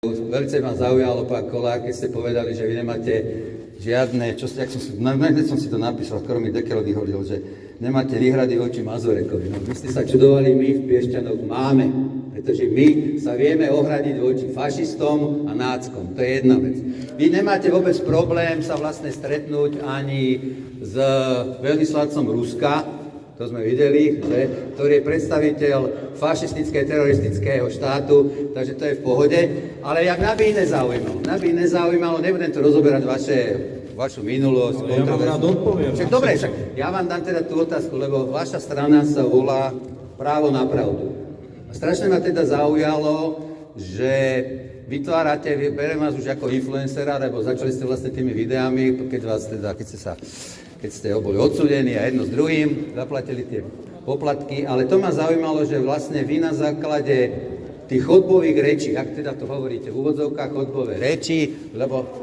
Veľmi ma zaujalo, pán Kolár, keď ste povedali, že vy nemáte žiadne, som si to napísal, skoro mi dekel vyhodil, že nemáte výhrady voči Mazurekovi. No, vy ste sa čudovali, my v Piešťanoch máme, pretože my sa vieme ohradiť voči fašistom a náckom. To je jedna vec. Vy nemáte vôbec problém sa vlastne stretnúť ani s veľvyslancom Ruska, to sme videli, že, ktorý je predstaviteľ fašistického teroristického štátu, takže to je v pohode. Ale jak mňa by nezaujímalo, nebudem to rozoberať vašu minulosť. Ja vám rád odpoviem. Dobre, ja vám dám teda tú otázku, lebo vaša strana sa volá Právo na pravdu. A strašne ma teda zaujalo, že vytvárate, berem vás už ako influencera, lebo začali ste vlastne tými videami, keď ste boli odsúdení a jedno s druhým, zaplatili tie poplatky, ale to ma zaujímalo, že vlastne vy na základe tých chodbových rečí, ak teda to hovoríte v úvodzovkách chodbové reči,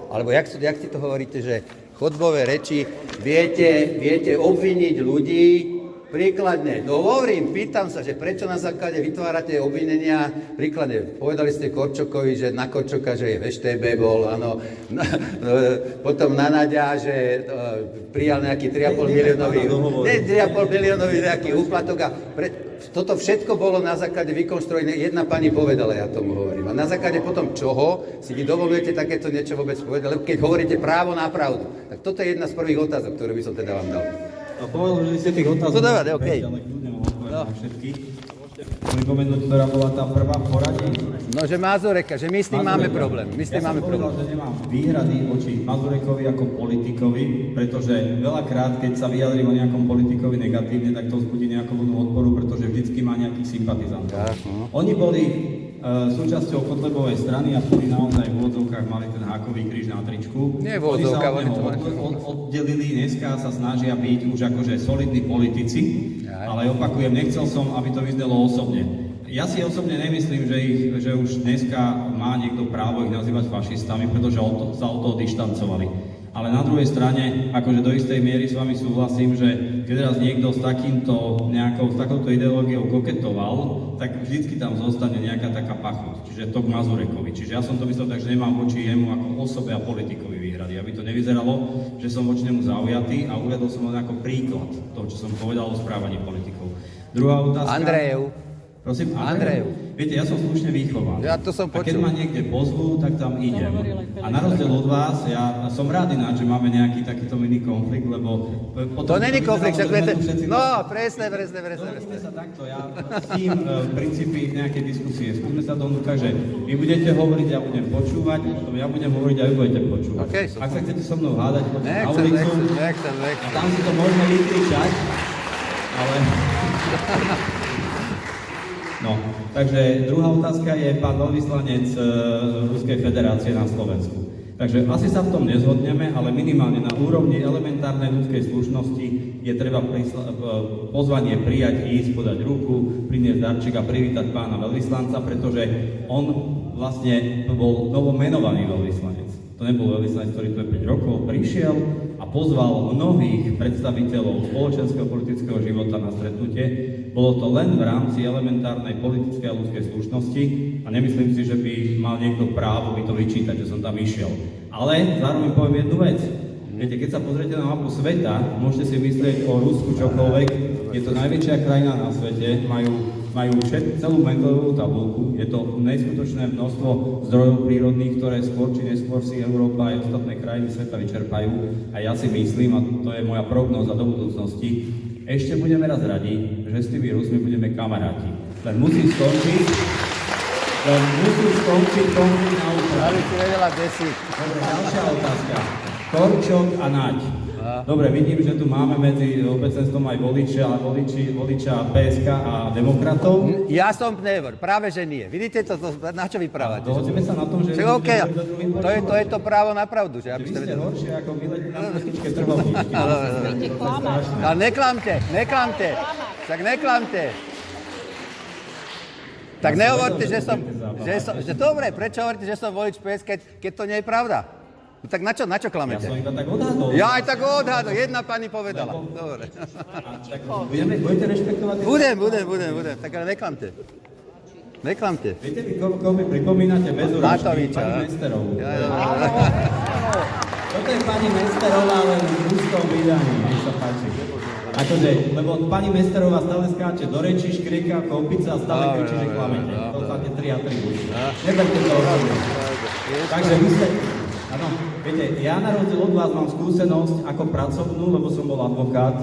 alebo jak ti to hovoríte, že chodbové reči, viete obviniť ľudí príkladne. No hovorím, pýtam sa, že prečo na základe vytvárate obvinenia, príkladne, povedali ste Korčokovi, že na Korčoka, že je v ŠTB bol, áno, potom na Naďa, že prijal nejaký 3,5 miliónový nejaký úplatok a toto všetko bolo na základe vykonštruované, jedna pani povedala, ja tomu hovorím. A na základe potom čoho si vy dovolujete takéto niečo vôbec povedať, lebo keď hovoríte právo na pravdu, tak toto je jedna z prvých otázok, ktorú by som teda vám dal. A povedali ste tých otázok, ale ľudia mám odpovedať na všetky. Pripomenúť, ktorá bola tá prvá v poradí. No, že Mazureka, že my s tým máme problém. Som povedal, že nemám výhrady voči Mazurekovi ako politikovi, pretože veľakrát, keď sa vyjadrím o nejakom politikovi negatívne, tak to vzbudí nejakú vlnu odporu, pretože vždycky má nejakých sympatizantov. Oni boli súčasťou Kotlebovej strany a boli naozaj v úvodzovkách mali ten hákový kríž na tričku. Nie v úvodzovkách, oni to oddelili, dneska sa snažia byť už akože solidní politici, ale opakujem, nechcel som, aby to vyznelo osobne. Ja si osobne nemyslím, že už dneska má niekto právo ich nazývať fašistami, pretože sa od toho dištancovali. Ale na druhej strane, akože do istej miery s vami súhlasím, že keď raz niekto s takouto ideológiou koketoval, tak vždycky tam zostane nejaká taká pachuť, čiže to k Mazurekovi. Čiže ja som to myslel tak, že nemám voči jemu ako osobe a politikovi výhrady, aby to nevyzeralo, že som voči nemu zaujatý a uvedol som ho ako príklad toho, čo som povedal o správaní politikov. Druhá otázka. Andrejev. Prosím, Andrejev. Viete, ja som slušne vychovaný. Ja to som počul. A keď ma niekde pozvú, tak tam idem. A na rozdiel od vás, ja som rád ináč, že máme nejaký takýto mini konflikt, lebo To potom není konflikt, však viete. No, presne. Dohodneme sa takto, ja s tým princípy nejakej diskusie. Skúsme sa domnúť, že vy budete hovoriť, ja budem počúvať, potom ja budem hovoriť a vy budete počúvať. Okay, ak sa chcete so mnou hádať, poďte na ulicu. Nechcem. A tam si to môžeme vykričať, ale... No, takže druhá otázka je pán veľvyslanec Ruskej federácie na Slovensku. Takže asi sa v tom nezhodneme, ale minimálne na úrovni elementárnej ľudskej slušnosti je treba pozvanie prijať, ísť, podať ruku, priniesť darček a privítať pána veľvyslanca, pretože on vlastne bol novomenovaný veľvyslanec. To nebol veľvyslanec, ktorý tu je 5 rokov, prišiel a pozval mnohých predstaviteľov spoločenského politického života na stretnutie. Bolo to len v rámci elementárnej politickej a ľudskej slušnosti a nemyslím si, že by mal niekto právo by to vyčítať, že som tam išiel. Ale zároveň poviem jednu vec. Viete, keď sa pozriete na mapu sveta, môžete si myslieť o Rusku čokoľvek, je to najväčšia krajina na svete, majú celú Mendelovú tabuľku, je to neskutočné množstvo zdrojov prírodných, ktoré skôr či neskôr si Európa a ostatné krajiny sveta vyčerpajú. A ja si myslím, a to je moja prognóza do budúcnosti, ešte budeme raz radi, že s tými Rusmi budeme kamaráti. Len musí skončiť konflikt na Ukrajine. Dobre, ďalšia otázka. Korčok a Naď. Dobre, vidím, že tu máme medzi obecenstvom aj voliča PSK a demokratov. Ja som nevor, práve že nie. Vidíte to, na čo vyprávate? Dohodneme sa na tom, že... To je to právo na pravdu. Že vy ste horšie ako vyletí na mestičke trhovníčky. Ale neklamte. Tak neklamte. Tak nehovorte, že dobre, prečo hovoríte, že som volič PSK, keď to nie je pravda? No tak na čo klamete? Ja som iba tak odhadol. Ja aj tak odhadol, jedna pani povedala. Dobre. Budete rešpektovať? Budem, tak ale neklamte. Neklamte. Viete vy, koho mi pripomínate bez urážky? Matoviča. Pani Mesterovú. Ja. Toto je pani Mesterová, len v ruskom vydaní, nech sa páči. Akože, lebo pani Mesterová stále skáče do rečí, škrieka, kopica a stále kričí, že klamete. To máte 3 atribúty. Neberte to osobne. Takže vy ste... Áno, viete, ja na rozdiel od vás mám skúsenosť ako pracovnú, lebo som bol advokát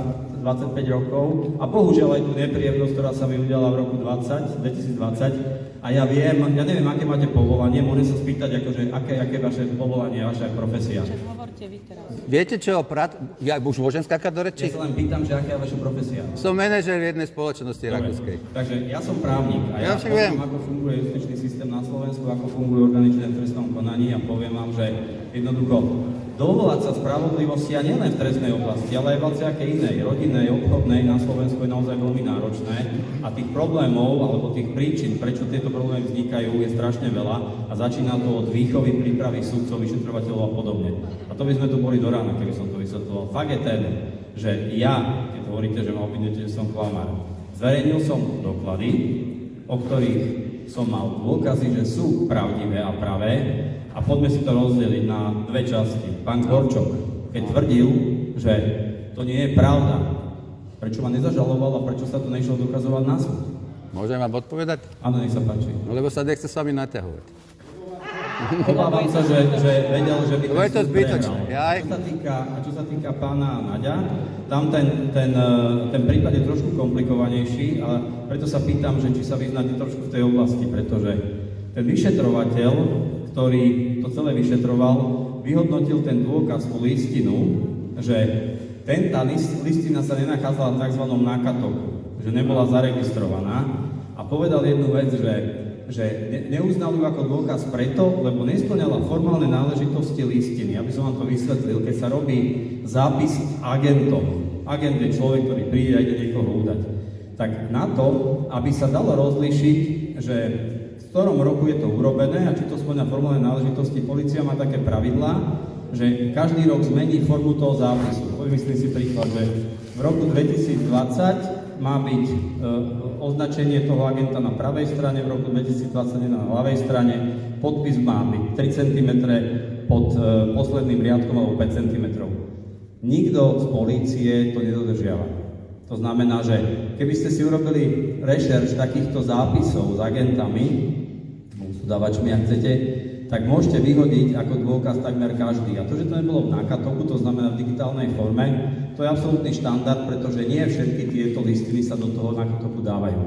25 rokov a bohužiaľ aj tú nepríjemnosť, ktorá sa mi udiala v roku 2020. A ja viem, ja neviem, aké máte povolanie, môžem sa spýtať, akože, aké vaše povolanie, vaša profesia. Čo hovorte vy teraz? Viete čo, ja už môžem skákať do Ja reči? sa len pýtam, že aká je vaša profesia. Som manažer v jednej spoločnosti rakúskej. Takže ja som právnik a Ja ja však viem. poviem, ako funguje justičný systém na Slovensku, ako fungujú orgány činné v trestnom konaní a poviem vám, že jednoducho dovolať sa spravodlivosti a nielen v trestnej oblasti, ale aj v akej inej, rodinnej, obchodnej na Slovensku je naozaj veľmi náročné a tých problémov alebo tých príčin, prečo tieto problémy vznikajú, je strašne veľa a začína to od výchovy, prípravy súdcov, vyšetrovateľov a podobne. A to by sme tu boli do rána, keby som to vysvetloval. Fakt je ten, že ja, keď hovoríte, že ma obvinujete, že som klamár, zverejnil som doklady, o ktorých som mal dôkazy, že sú pravdivé a pravé. A poďme si to rozdeliť na dve časti. Pán Korčok, keď tvrdil, že to nie je pravda, prečo ma nezažaloval a prečo sa to nešlo dokazovať na súd? Môžem vám odpovedať? Áno, nech sa páči. No lebo sa nechce s vami naťahovať. Obávam sa, že vedel, že by Lebo je to súd zbytočné. prehral. Čo sa týka pána Naďa, tam ten prípad je trošku komplikovanejší a preto sa pýtam, že či sa vyznáte trošku v tej oblasti, pretože ten vyšetrovateľ, ktorý to celé vyšetroval, vyhodnotil ten dôkaz, tú listinu, že tá listina sa nenachádzala v tzv. nákatoku, že nebola zaregistrovaná a povedal jednu vec, že neuznal ju ako dôkaz preto, lebo nesplňala formálne náležitosti listiny. Aby som vám to vysvetlil, keď sa robí zápis agentom, agent je človek, ktorý príde a ide niekoho udať, tak na to, aby sa dalo rozlíšiť, že v ktorom roku je to urobené a či to spĺňa formálne náležitosti. Polícia má také pravidlá, že každý rok zmení formu toho zápisu. Myslím si príklad, že v roku 2020 má byť označenie toho agenta na pravej strane, v roku 2021 na ľavej strane, podpis má byť 3 cm pod posledným riadkom alebo 5 cm. Nikto z polície to nedodržiava. To znamená, že keby ste si urobili rešerš takýchto zápisov s agentami, udávačmi, ak chcete, tak môžete vyhodiť ako dôkaz takmer každý. A to, že to nebolo v nákatoku, to znamená v digitálnej forme, to je absolútny štandard, pretože nie všetky tieto listiny sa do toho nákatoku dávajú.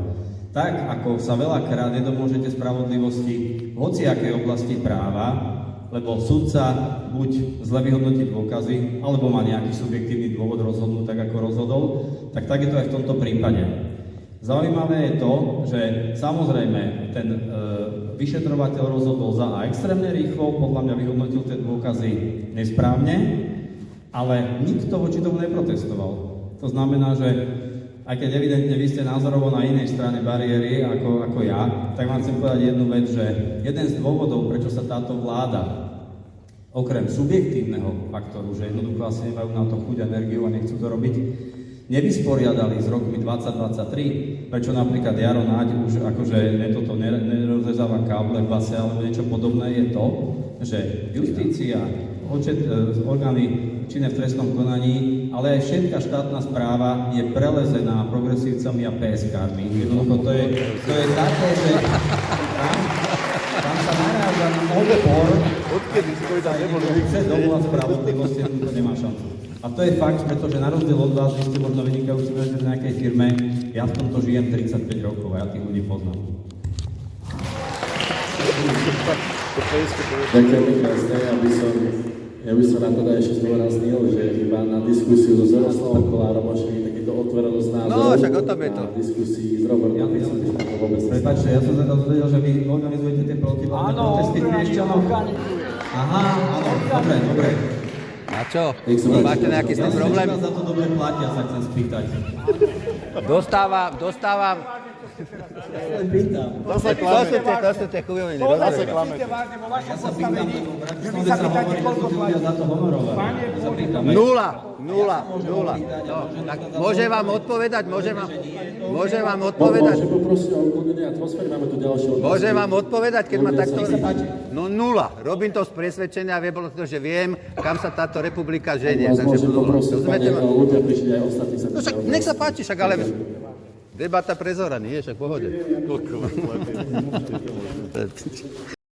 Tak, ako sa veľakrát nedomôžete spravodlivosti v hociakej oblasti práva, lebo sudca buď zle vyhodnotí dôkazy, alebo má nejaký subjektívny dôvod rozhodnúť tak, ako rozhodol, tak je to aj v tomto prípade. Zaujímavé je to, že samozrejme ten vyšetrovateľ rozhodol za a extrémne rýchlo, podľa mňa vyhodnotil tie dôkazy nesprávne, ale nikto voči tomu neprotestoval. To znamená, že aj keď evidentne vy ste názorovo na inej strane bariéry ako ja, tak vám chcem povedať jednu vec, že jeden z dôvodov, prečo sa táto vláda okrem subjektívneho faktoru, že jednoducho asi nemajú na to chuť, energiu a nechcú to robiť, nevysporiadali s rokmi 2023, prečo napríklad Jaro Náď už akože nerozezáva káble v base alebo niečo podobné, je to, že justícia, orgány činné v trestnom konaní, ale aj všetká štátna správa je prelezená progresívcami a PSK-mi. Jednoducho to je také, že tam sa naráža na odpor, chce dovolať spravodlivosti, jednoducho nemá šancu. A to je fakt, pretože na rozdiel od vás, vy ste možno vynikajúci v nejakej firme, ja v tomto žijem 35 rokov a ja tých ľudí poznám. Ďakujem krásne, ja by som na to ešte zdôraznil, že iba na diskusiu so Zoroslavom Kolárom môžeme takýto otvorenosť názorov. No, však o tom je to. Na diskusii s Robertom Ficom by sme to vôbec Prepáčte, ja som sa dozvedel, že vy organizujete tie protivládne protesty Piešťanov. Aha, áno, dobre. A čo? Máte nejaký s tým problém? Ja za to dobre platia, sa chcem spýtať. To sú tie chujoviny. Zase klamete. Vážne vo vašom postavení, že vy sa pýtate, koľko platí. Pane Bože. Nula. No, tak môžem vám odpovedať? Môžem vám odpovedať? Môžem poprosiť o uklidnenie atmosféry, máme tu ďalšie otázky. Môžem vám odpovedať, keď ma Ľudia takto... sa- No nula. Robím to z presvedčenia, že viem, kam sa táto republika ženie. Vás môžem poprosiť, rozumiete pane, ma? ľudia prišli aj ostatní sa... No však nech sa páči, však ale... Debata pre Zora, nie? Však v pohode.